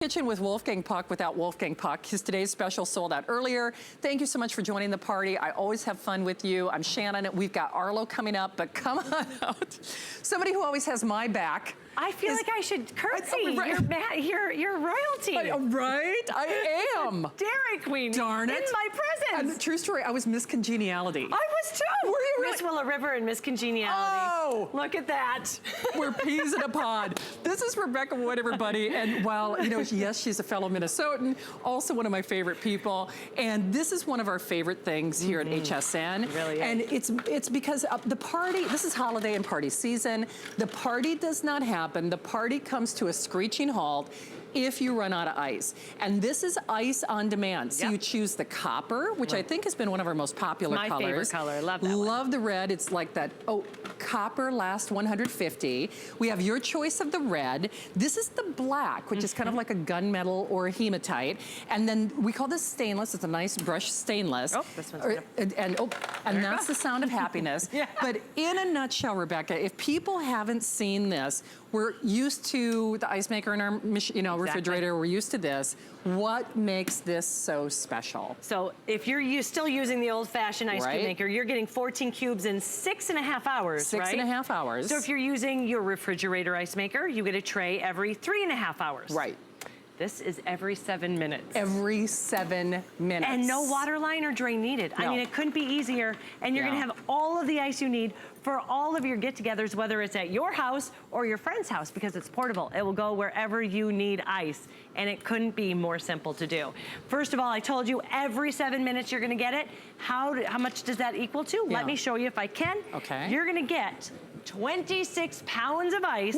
Kitchen with Wolfgang Puck without Wolfgang Puck. His today's special sold out earlier. Thank you so much for joining the party. I always have fun with you. I'm Shannon. We've got Arlo coming up, but come on out. Somebody who always has my back. I feel like I should curtsy. You're royalty. Right? I am. Dairy Queen. Darn it. In my presence. True story, I was Miss Congeniality. I was too. Were you really? Miss Willow River and Miss Congeniality. Oh. Look at that. We're peas in a pod. This is Rebecca Wood, everybody. And while, you know, yes, she's a fellow Minnesotan, also one of my favorite people. And this is one of our favorite things here at HSN. It really is. And it's because the party, this is holiday and party season. The party does not happen. The party comes to a screeching halt if you run out of ice. And this is ice on demand. So you choose the copper, which I think has been one of our most popular colors. My favorite color, I love that Love the red, it's like that, copper lasts 150. We have your choice of the red. This is the black, which is kind of like a gunmetal or a hematite. And then we call this stainless, it's a nice brushed stainless. Oh, this one's good. And that's the sound of happiness. But in a nutshell, Rebecca, if people haven't seen this, we're used to the ice maker in our refrigerator, we're used to this. What makes this so special? So if you're still using the old-fashioned ice cream maker, you're getting 14 cubes in 6.5 hours, 6.5 hours. So if you're using your refrigerator ice maker, you get a tray every 3.5 hours. Right. This is every 7 minutes. Every 7 minutes. And no water line or drain needed. No. I mean, it couldn't be easier. And you're gonna have all of the ice you need for all of your get-togethers, whether it's at your house or your friend's house, because it's portable. It will go wherever you need ice. And it couldn't be more simple to do. First of all, I told you every 7 minutes you're gonna get it. How much does that equal to? Let me show you if I can. Okay. You're gonna get 26 pounds of ice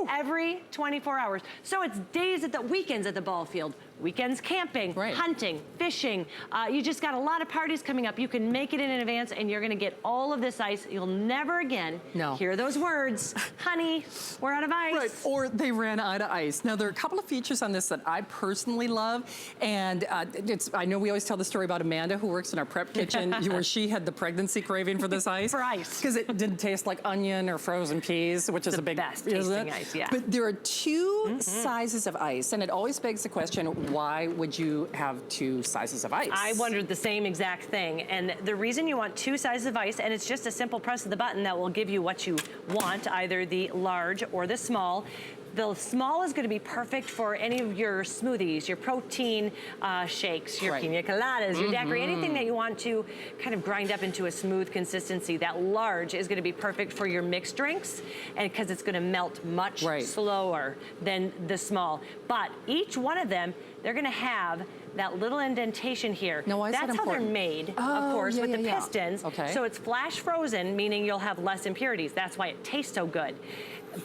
every 24 hours. So it's days at the weekends at the ball field, weekends camping, hunting, fishing. You just got a lot of parties coming up. You can make it in advance and you're gonna get all of this ice. You'll never again hear those words, honey, we're out of ice. Right, or they ran out of ice. Now there are a couple of features on this that I personally love. And I know we always tell the story about Amanda who works in our prep kitchen where she had the pregnancy craving for this ice. For ice. Because it didn't taste like onion or frozen peas, which is a big, best tasting ice, But there are two sizes of ice, and it always begs the question, why would you have two sizes of ice? I wondered the same exact thing, and the reason you want two sizes of ice, and it's just a simple press of the button that will give you what you want, either the large or the small. The small is going to be perfect for any of your smoothies, your protein shakes, your pina coladas, your daiquiri, anything that you want to kind of grind up into a smooth consistency. That large is going to be perfect for your mixed drinks, and because it's going to melt much slower than the small. But each one of them, they're going to have that little indentation here. Now, why is That's that important? how they're made, of course, with the pistons. Okay. So it's flash frozen, meaning you'll have less impurities. That's why it tastes so good.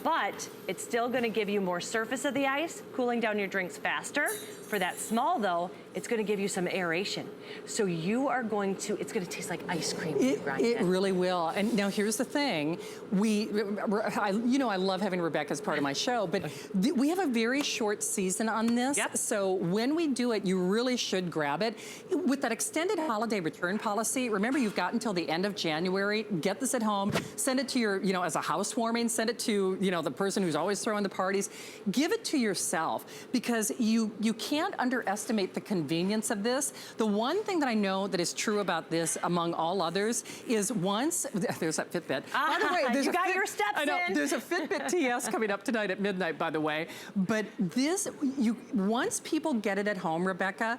But it's still gonna give you more surface of the ice, cooling down your drinks faster. For that small though, it's gonna give you some aeration. So you are going to, it's gonna taste like ice cream. It really will. And now here's the thing. I love having Rebecca as part of my show, but we have a very short season on this. So when we do it, you really should grab it. With that extended holiday return policy, remember you've got until the end of January. Get this at home, send it to your, as a housewarming, send it to, the person who's always throwing the parties. Give it to yourself because you can't underestimate the convenience of this. The one thing that I know that is true about this, among all others, is once, there's that Fitbit. By the way, there's your steps I know, there's a Fitbit TS coming up tonight at midnight, by the way. But this, once people get it at home, Rebecca,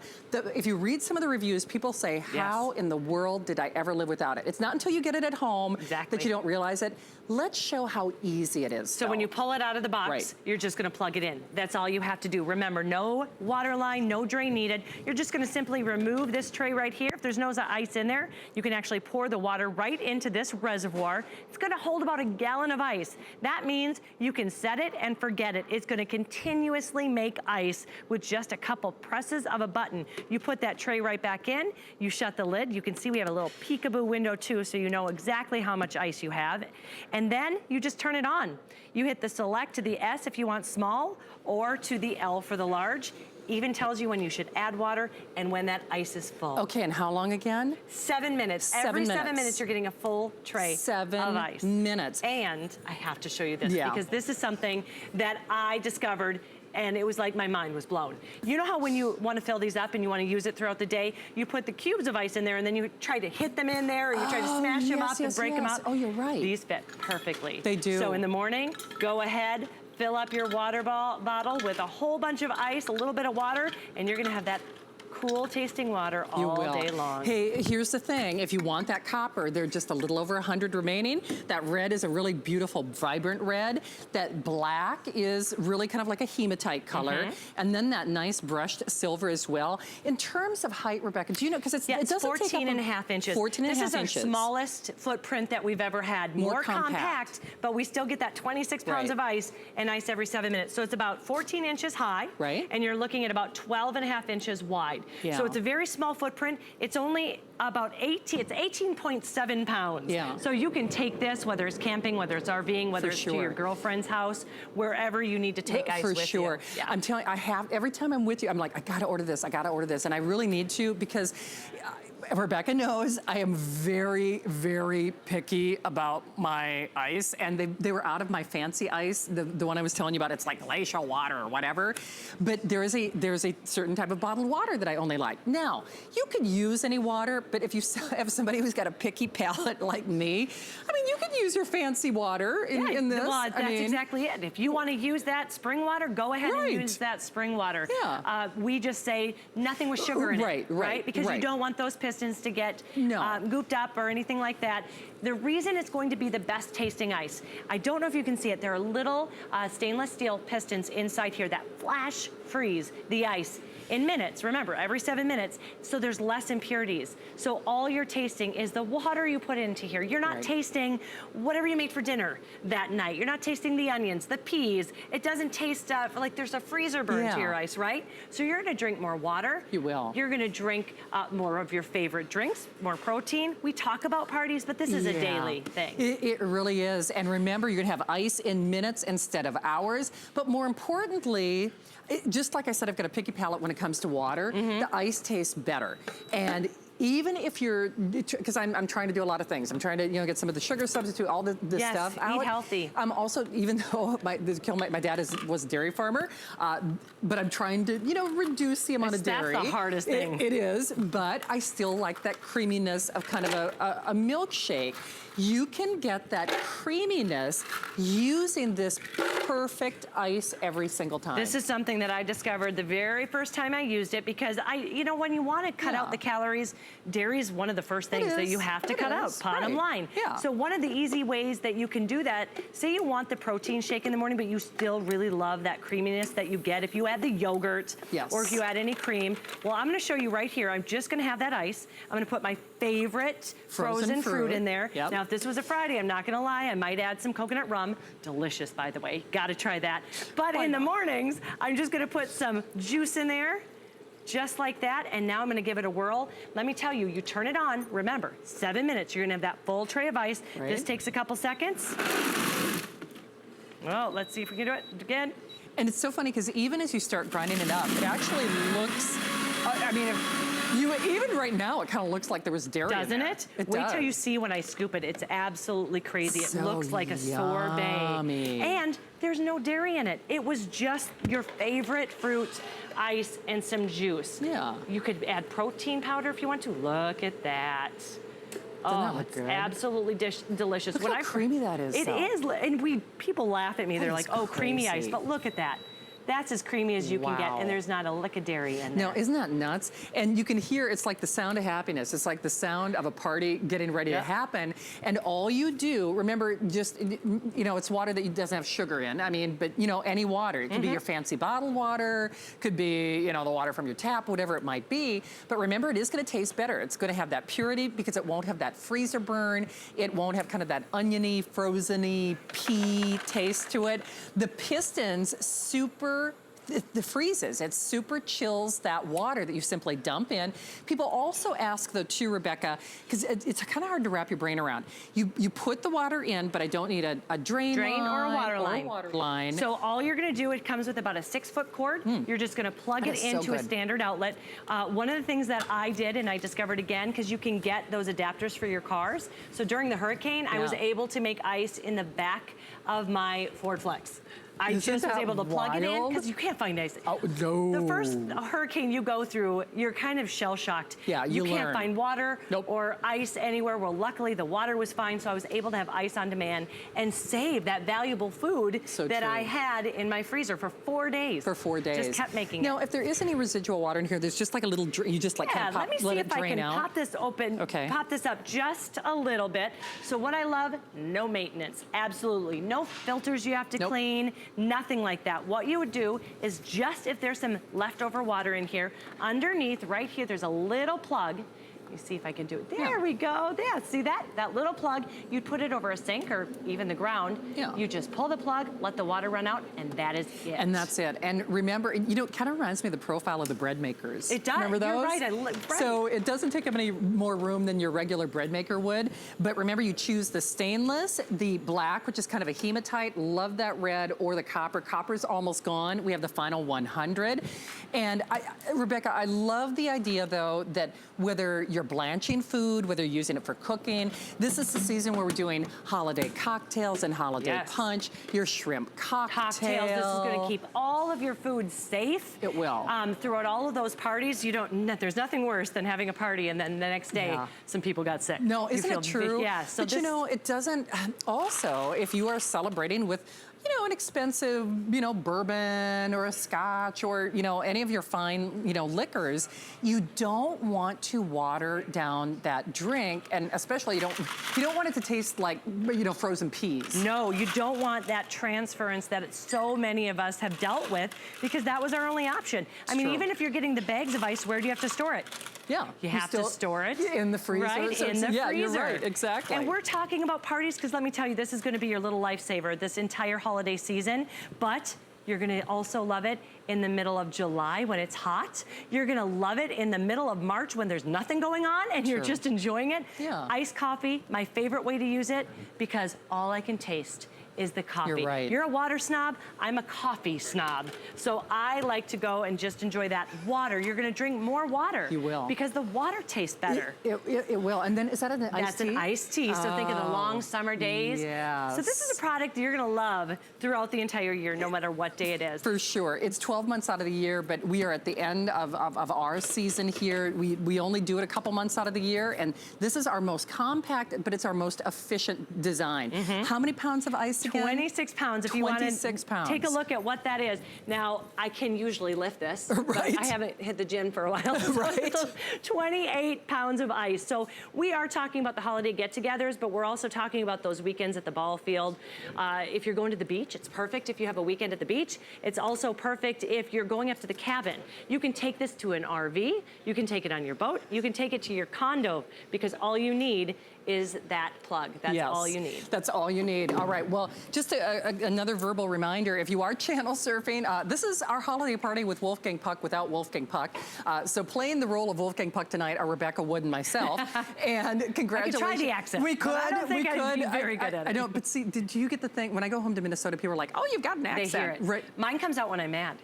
if you read some of the reviews, people say, how in the world did I ever live without it? It's not until you get it at home that you don't realize it. Let's show how easy it is. So when you pull it out of the box, you're just gonna plug it in. That's all you have to do. Remember, no water line, no drain needed. You're just gonna simply remove this tray right here. If there's no ice in there, you can actually pour the water right into this reservoir. It's gonna hold about a gallon of ice. That means you can set it and forget it. It's gonna continuously make ice with just a couple presses of a button. You put that tray right back in, you shut the lid. You can see we have a little peekaboo window too, so you know exactly how much ice you have. And then you just turn it on. You hit the select to the S if you want small, or to the L for the large. Even tells you when you should add water and when that ice is full. Okay, and how long again? 7 minutes. Every 7 minutes you're getting a full tray of ice. 7 minutes. And I have to show you this because this is something that I discovered and it was like my mind was blown. You know how when you want to fill these up and you want to use it throughout the day, you put the cubes of ice in there and then you try to hit them in there, or you try to smash them up and break them up. Oh, you're right. These fit perfectly. They do. So in the morning, go ahead, fill up your water bottle with a whole bunch of ice, a little bit of water, and you're gonna have that cool tasting water all day long. Hey, here's the thing. If you want that copper, they're just a little over 100 remaining. That red is a really beautiful, vibrant red. That black is really kind of like a hematite color. And then that nice brushed silver as well. In terms of height, Rebecca, do you know, because it doesn't 14 take up and a half inches. 14 and a half inches. This is our smallest footprint that we've ever had. More compact, but we still get that 26 pounds of ice and ice every 7 minutes. So it's about 14 inches high. And you're looking at about 12 and a half inches wide. So it's a very small footprint. It's only about 18.7 pounds. So you can take this, whether it's camping, whether it's RVing, whether it's to your girlfriend's house, wherever you need to take ice with you. I'm telling you, every time I'm with you, I'm like, I gotta order this, I gotta order this. And I really need to, because Rebecca knows I am very, very picky about my ice, and they were out of my fancy ice, the one I was telling you about. It's like glacial water or whatever, but there's a certain type of bottled water that I only like. Now, you could use any water, but if you have somebody who's got a picky palate like me, I mean, you could use your fancy water in this. Well, that's exactly it. If you want to use that spring water, go ahead and use that spring water. We just say nothing with sugar in it, right? Because you don't want those pistons to get gooped up or anything like that. The reason it's going to be the best tasting ice, I don't know if you can see it, there are little stainless steel pistons inside here that flash freeze the ice in minutes. Remember, every 7 minutes, so there's less impurities. So all you're tasting is the water you put into here. You're not tasting whatever you made for dinner that night. You're not tasting the onions, the peas. It doesn't taste like there's a freezer burn to your ice, right? So you're gonna drink more water. You will. You're gonna drink more of your favorite drinks, more protein. We talk about parties, but this is a daily thing. It really is. And remember, you're gonna have ice in minutes instead of hours. But more importantly, just like I said, I've got a picky palate when it comes to water. The ice tastes better. And even if you're, because I'm trying to do a lot of things. I'm trying to, get some of the sugar substitute, all this stuff out. Eat healthy. I'm also, even though my dad was a dairy farmer, but I'm trying to, reduce the amount of dairy. That's the hardest thing. It is, but I still like that creaminess of kind of a milkshake. You can get that creaminess using this perfect ice every single time. This is something that I discovered the very first time I used it, because when you want to cut out the calories, dairy is one of the first things that you have to cut out, bottom line. So one of the easy ways that you can do that, say you want the protein shake in the morning, but you still really love that creaminess that you get if you add the yogurt or if you add any cream. Well, I'm going to show you right here. I'm just going to have that ice. I'm going to put my favorite frozen fruit in there. Now, if this was a Friday, I'm not gonna lie, I might add some coconut rum. Delicious, by the way, gotta try that. But in the mornings, I'm just gonna put some juice in there, just like that, and now I'm gonna give it a whirl. Let me tell you, you turn it on, remember, 7 minutes, you're gonna have that full tray of ice. This takes a couple seconds. Well, let's see if we can do it again. And it's so funny, because even as you start grinding it up, it actually looks, even right now, it kind of looks like there was dairy in there. Doesn't it? Wait till you see when I scoop it. It's absolutely crazy. It looks like a sorbet. And there's no dairy in it. It was just your favorite fruit, ice, and some juice. You could add protein powder if you want to. Look at that. Oh, it's absolutely delicious. Look how creamy that is. It is, and people laugh at me. They're like, oh, creamy ice, but look at that. That's as creamy as you can get, and there's not a lick of dairy in there. No, isn't that nuts? And you can hear, it's like the sound of happiness. It's like the sound of a party getting ready to happen. And all you do, remember, just, it's water that doesn't have sugar in. I mean, but, any water. It could be your fancy bottled water, could be, the water from your tap, whatever it might be. But remember, it is going to taste better. It's going to have that purity because it won't have that freezer burn. It won't have kind of that oniony, frozen-y, pea taste to it. The pistons the freezes. It super chills that water that you simply dump in. People also ask, though, too, Rebecca, because it's kind of hard to wrap your brain around. You put the water in, but I don't need a drain line or a water line. So all you're going to do, it comes with about a 6-foot cord. You're just going to plug it into a standard outlet. One of the things that I did, and I discovered again, because you can get those adapters for your cars. So during the hurricane, I was able to make ice in the back of my Ford Flex. I just was able to plug it in because you can't find ice. Oh, no. The first hurricane you go through, you're kind of shell-shocked. Yeah, you can't learn. find water or ice anywhere. Well, luckily the water was fine, so I was able to have ice on demand and save that valuable food that I had in my freezer for 4 days. For 4 days. Just kept making Now, if there is any residual water in here, there's just like a little, you just like kind of let me see if I can pop this open, pop this up just a little bit. So what I love, no maintenance, absolutely. No filters you have to clean, nothing like that. What you would do is just if there's some leftover water in here, underneath right here, there's a little plug. Let me see if I can do it. There we go. Yeah, see that? That little plug, you'd put it over a sink or even the ground. Yeah. You just pull the plug, let the water run out, and that is it. And that's it. And remember, you know, it kind of reminds me of the profile of the bread makers. It does. Remember those? You're right. So it doesn't take up any more room than your regular bread maker would. But remember, you choose the stainless, the black, which is kind of a hematite. Love that red, or the copper. Copper's almost gone. We have the final 100. And Rebecca, I love the idea, though, that whether you're blanching food, whether you're using it for cooking, this is the season where we're doing holiday cocktails and holiday punch, your shrimp cocktail. This is going to keep all of your food safe. It will. Throughout all of those parties, there's nothing worse than having a party and then the next day some people got sick. No, isn't it true? Yeah. So but you know, it doesn't, also, if you are celebrating with, you know, an expensive, you know, bourbon or a scotch or, you know, any of your fine, you know, liquors, you don't want to water down that drink, and especially you don't want it to taste like, you know, frozen peas. No, you don't want that transference that so many of us have dealt with, because that was our only option. I mean, even if you're getting the bags of ice, where do you have to store it? Yeah. You have to store it. In the freezer. Right, in the freezer. Yeah, you're right, exactly. And we're talking about parties, because let me tell you, this is gonna be your little lifesaver this entire holiday season, but you're gonna also love it in the middle of July when it's hot. You're gonna love it in the middle of March when there's nothing going on and you're just enjoying it. Yeah. Iced coffee, my favorite way to use it, because all I can taste is the coffee. You're right. You're a water snob, I'm a coffee snob. So I like to go and just enjoy that water. You're gonna drink more water. You will. Because the water tastes better. It will. And then, is that an iced tea? That's an iced tea. So think of the long summer days. Yes. So this is a product you're gonna love throughout the entire year, no matter what day it is. For sure. It's 12 months out of the year, but we are at the end of our season here. We only do it a couple months out of the year, and this is our most compact, but it's our most efficient design. How many pounds of ice again? 26 pounds if you want to 26 pounds. Take a look at what that is. Now, I can usually lift this, but I haven't hit the gym for a while. So 28 pounds of ice. So we are talking about the holiday get-togethers, but we're also talking about those weekends at the ball field. If you're going to the beach, it's perfect if you have a weekend at the beach. It's also perfect if you're going up to the cabin. You can take this to an RV, you can take it on your boat, you can take it to your condo, because all you need is that plug. That's all you need. That's all you need. All right, well, just another verbal reminder, if you are channel surfing, this is our holiday party with Wolfgang Puck without Wolfgang Puck. So playing the role of Wolfgang Puck tonight are Rebecca Wood and myself. And congratulations. I could try the accent. We could. I don't think I'd be very good at it. I know, but see, did you get the thing, when I go home to Minnesota, people are like, oh, you've got an accent. They hear it. Right. Mine comes out when I'm mad.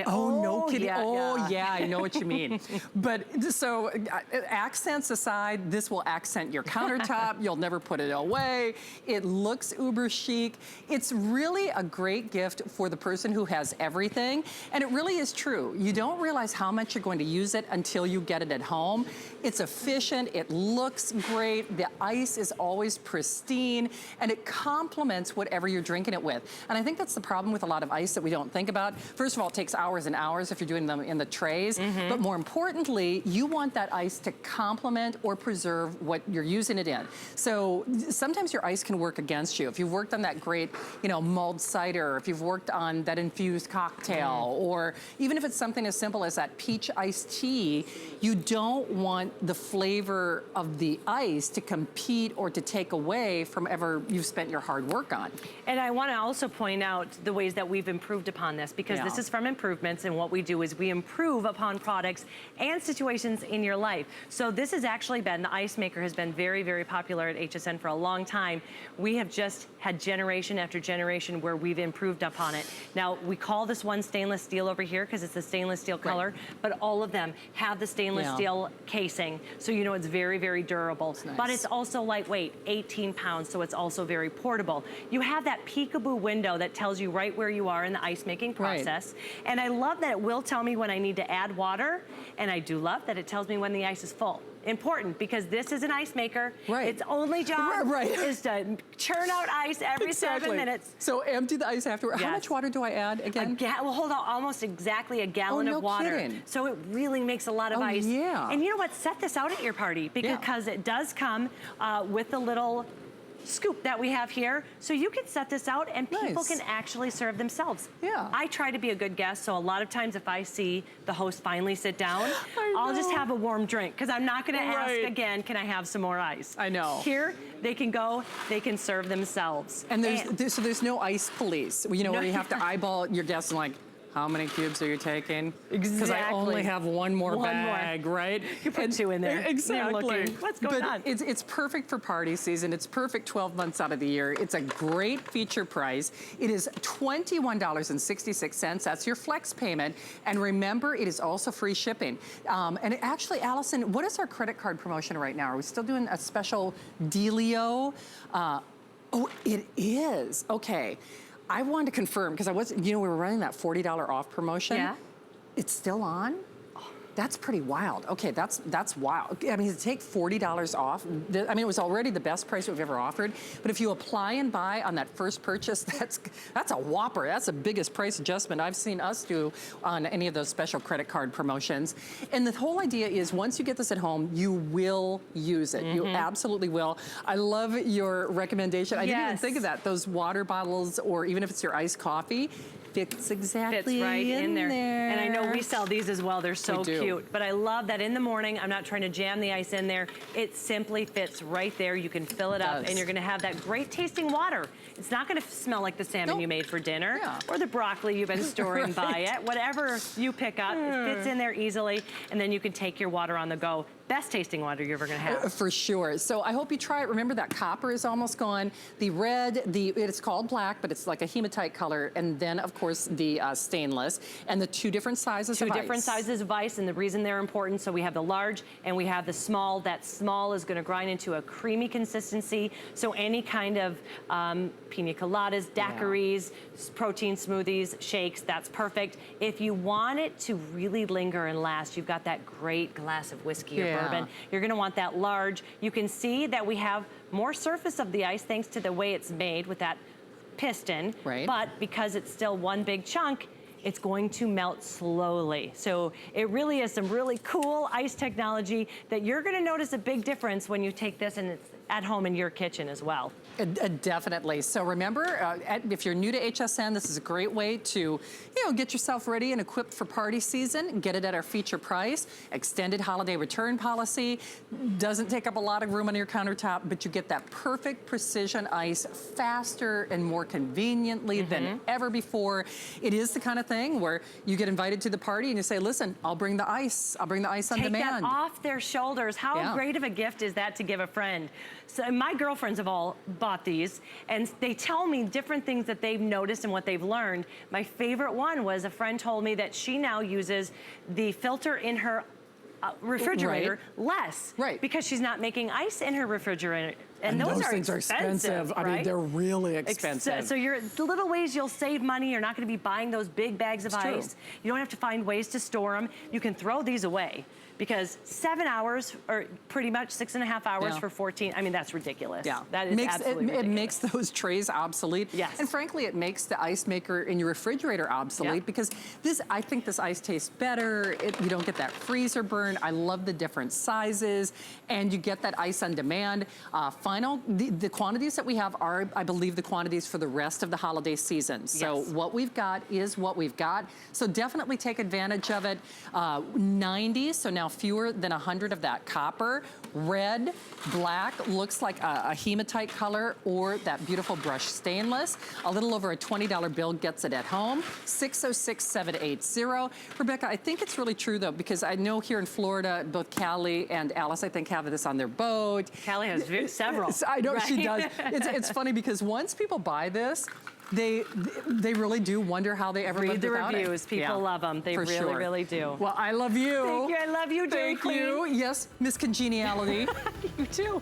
No kidding. Yeah, I know what you mean. But so accents aside, this will accent your countertop. You'll never put it away. It looks uber chic. It's really a great gift for the person who has everything. And it really is true. You don't realize how much you're going to use it until you get it at home. It's efficient. It looks great. The ice is always pristine, and it complements whatever you're drinking it with. And I think that's the problem with a lot of ice that we don't think about. First of all, it takes hours and hours if you're doing them in the trays. But more importantly, you want that ice to complement or preserve what you're using it in. So sometimes your ice can work against you. If you've worked on that great, you know, mulled cider, if you've worked on that infused cocktail, or even if it's something as simple as that peach iced tea, you don't want the flavor of the ice to compete or to take away from ever you've spent your hard work on. And I want to also point out the ways that we've improved upon this, because this is from Improved. improvements, and what we do is we improve upon products and situations in your life. So this has actually been, the ice maker has been very, very popular at HSN for a long time. We have just had generation after generation where we've improved upon it. Now, we call this one stainless steel over here because it's the stainless steel color, but all of them have the stainless steel casing, so you know it's very, very durable. Nice. But it's also lightweight, 18 pounds, so it's also very portable. You have that peekaboo window that tells you right where you are in the ice making process. And I love that it will tell me when I need to add water, and I do love that it tells me when the ice is full. Important, because this is an ice maker. Its only job is to churn out ice every 7 minutes. So empty the ice afterward. How much water do I add again? Well, hold on, almost exactly a gallon of water. Kidding. So it really makes a lot of ice. And you know what? Set this out at your party, because it does come with the little scoop that we have here, so you can set this out and people can actually serve themselves. I try to be a good guest, so a lot of times if I see the host finally sit down, I'll just have a warm drink, because I'm not going to ask again, can I have some more ice? I know. Here, they can go, they can serve themselves. And there's no ice police, you know, where you have to eyeball your guests and like, how many cubes are you taking? Because I only have one more bag, right? You put two in there. Exactly. What's going on? It's perfect for party season. It's perfect 12 months out of the year. It's a great feature price. It is $21.66. That's your flex payment. And remember, it is also free shipping. And actually, Allison, what is our credit card promotion right now? Are we still doing a special dealio? Oh, it is. Okay. I wanted to confirm, because I wasn't, you know, we were running that $40 off promotion. It's still on? That's pretty wild. Okay, that's wild. I mean, to take $40 off, I mean, it was already the best price we've ever offered, but if you apply and buy on that first purchase, that's a whopper. That's the biggest price adjustment I've seen us do on any of those special credit card promotions. And the whole idea is, once you get this at home, you will use it. You absolutely will. I love your recommendation. I didn't even think of that. Those water bottles, or even if it's your iced coffee, fits exactly in there. And I know we sell these as well. They're so cute. But I love that in the morning, I'm not trying to jam the ice in there. It simply fits right there. You can fill it up, and you're gonna have that great tasting water. It's not gonna smell like the salmon you made for dinner, or the broccoli you've been storing by it. Whatever you pick up, it fits in there easily, and then you can take your water on the go. Best tasting water you're ever gonna have. For sure. So I hope you try it. Remember, that copper is almost gone. The red, it's called black, but it's like a hematite color. And then, of course, the stainless. And the two different sizes of ice. Two different sizes of ice, and the reason they're important, so we have the large and we have the small. That small is gonna grind into a creamy consistency. So any kind of pina coladas, daiquiris, protein smoothies, shakes, that's perfect. If you want it to really linger and last, you've got that great glass of whiskey or bourbon. You're gonna want that large. You can see that we have more surface of the ice thanks to the way it's made with that piston. But because it's still one big chunk, it's going to melt slowly. So it really is some really cool ice technology that you're gonna notice a big difference when you take this and it's at home in your kitchen as well. Definitely. So remember, if you're new to HSN, this is a great way to, get yourself ready and equipped for party season. Get it at our feature price. Extended holiday return policy. Doesn't take up a lot of room on your countertop, but you get that perfect precision ice faster and more conveniently than ever before. It is the kind of thing where you get invited to the party and you say, listen, I'll bring the ice. I'll bring the ice on demand. Take that off their shoulders. How great of a gift is that to give a friend? So my girlfriends have all bought these, and they tell me different things that they've noticed and what they've learned. My favorite one was a friend told me that she now uses the filter in her refrigerator less because she's not making ice in her refrigerator. And those things are expensive. I mean, they're really expensive. So the little ways you'll save money. You're not going to be buying those big bags of ice. You don't have to find ways to store them. You can throw these away. Because 7 hours, or pretty much 6.5 hours for 14, I mean, that's ridiculous. That is absolutely ridiculous. It makes those trays obsolete. And frankly, it makes the ice maker in your refrigerator obsolete because I think this ice tastes better. You don't get that freezer burn. I love the different sizes, and you get that ice on demand. Fun the quantities that we have are, I believe, the quantities for the rest of the holiday season. So what we've got is what we've got. So definitely take advantage of it. 90, so now fewer than 100 of that copper. Red, black, looks like a hematite color, or that beautiful brushed stainless. A little over a $20 bill gets it at home. 606-780. Rebecca, I think it's really true though, because I know here in Florida, both Callie and Alice, I think, have this on their boat. Callie has several. I know she does. It's funny because once people buy this, they really do wonder how they ever read lived the without reviews. it. People love them. They really, really do. Well, I love you. Thank you. I love you, Dairy Thank you. Yes, Miss Congeniality. You too.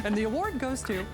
And the award goes to.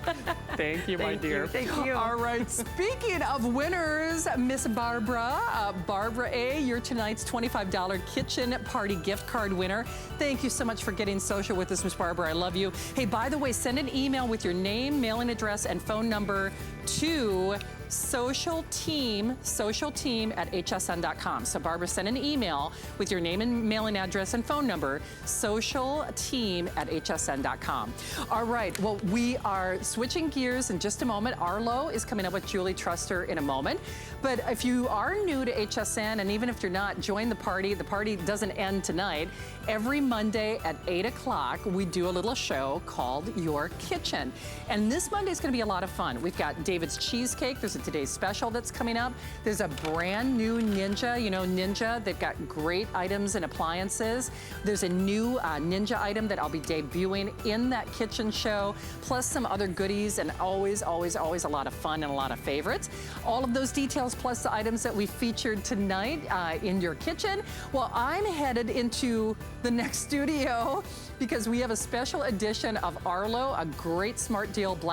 Thank you, my dear. Thank you. All right. Speaking of winners, Miss Barbara, Barbara A., you're tonight's $25 kitchen party gift card winner. Thank you so much for getting social with us, Miss Barbara. I love you. Hey, by the way, send an email with your name, mailing address, and phone number to socialteam@hsn.com. So Barbara, send an email with your name and mailing address and phone number, socialteam@hsn.com. All right, well, we are switching gears in just a moment. Arlo is coming up with Julie Truster in a moment. But if you are new to HSN, and even if you're not, join the party. The party doesn't end tonight. Every Monday at 8 o'clock, we do a little show called Your Kitchen. And this Monday is going to be a lot of fun. We've got David's Cheesecake. There's a Today's Special that's coming up. There's a brand new Ninja. You know Ninja, they've got great items and appliances. There's a new Ninja item that I'll be debuting in that kitchen show, plus some other goodies, and always, always, always a lot of fun and a lot of favorites. All of those details, plus the items that we featured tonight in Your Kitchen. Well, I'm headed into the next studio because we have a special edition of Arlo, a great smart deal black